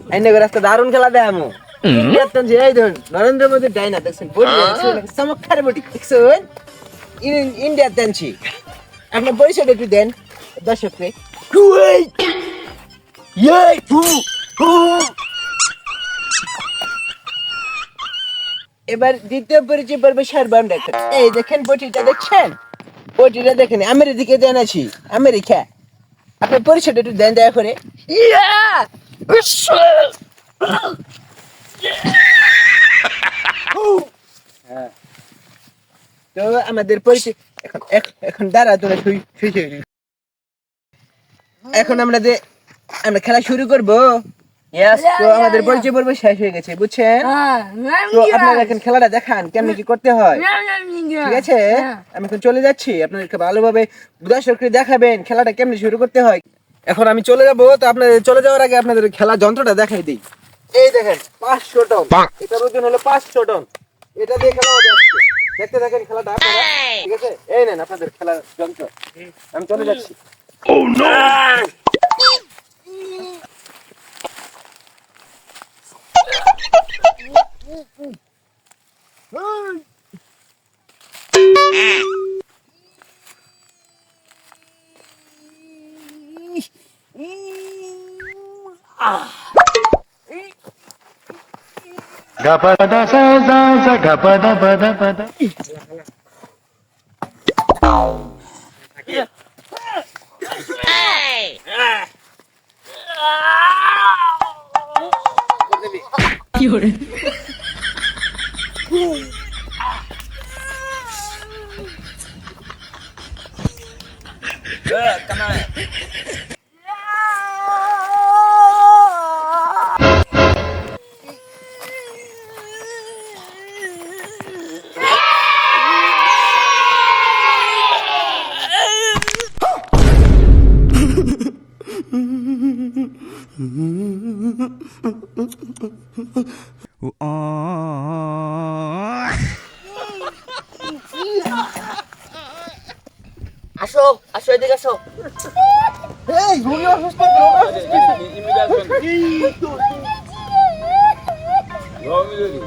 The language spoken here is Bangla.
আইনে করে একটা দারুণ খেলা দেয় আমু ইন্ডিয়ার যে এই ধরুন নরেন্দ্র মোদী ডাইনা দেখছেন বডি চমৎকার বডি দেখছেন ইন্ডিয়ার দেনছি আপনি পরিচয়টা একটু দেন দর্শককে এবার দ্বিতীয় পরিচয় পর্বে সারবাম দেখেন এই দেখেন বটিটা দেখছেন বটিটা দেখেন আমেরিকা দেন আছি আমেরিকা আপনি পরিচয়টা একটু দেন দয়া করে তো আমাদের পরিচয় এখন এখন দাঁড়া তোরা এখন আমরা খেলা শুরু করবো তো আমাদের পরিচয় পর্ব শেষ হয়ে গেছে বুঝছেন তো আপনারা এখন খেলাটা দেখান কেমন কি করতে হয় ঠিক আছে আমি এখন চলে যাচ্ছি আপনাদেরকে ভালোভাবে দর্শকদের দেখাবেন খেলাটা কেমন শুরু করতে হয় এখন আমি চলে যাবো তো আপনাদের চলে যাওয়ার আগে আপনাদের খেলা যন্ত্রটা দেখাই দিই এই দেখেন 500 টন এটার ওজন হলো 500 টন এটা দিয়ে খেলা হবে আজকে দেখতে দেখেন খেলাটা আপনারা ঠিক আছে এই নেন আপনাদের খেলার যন্ত্র আমি চলে যাচ্ছি Oh no! Gapada sa za za gapada pada pada. Fiore. Come on. আসো আসো এদিকে আসো এই ঘুরে অসুস্থ ইমিগ্রেশন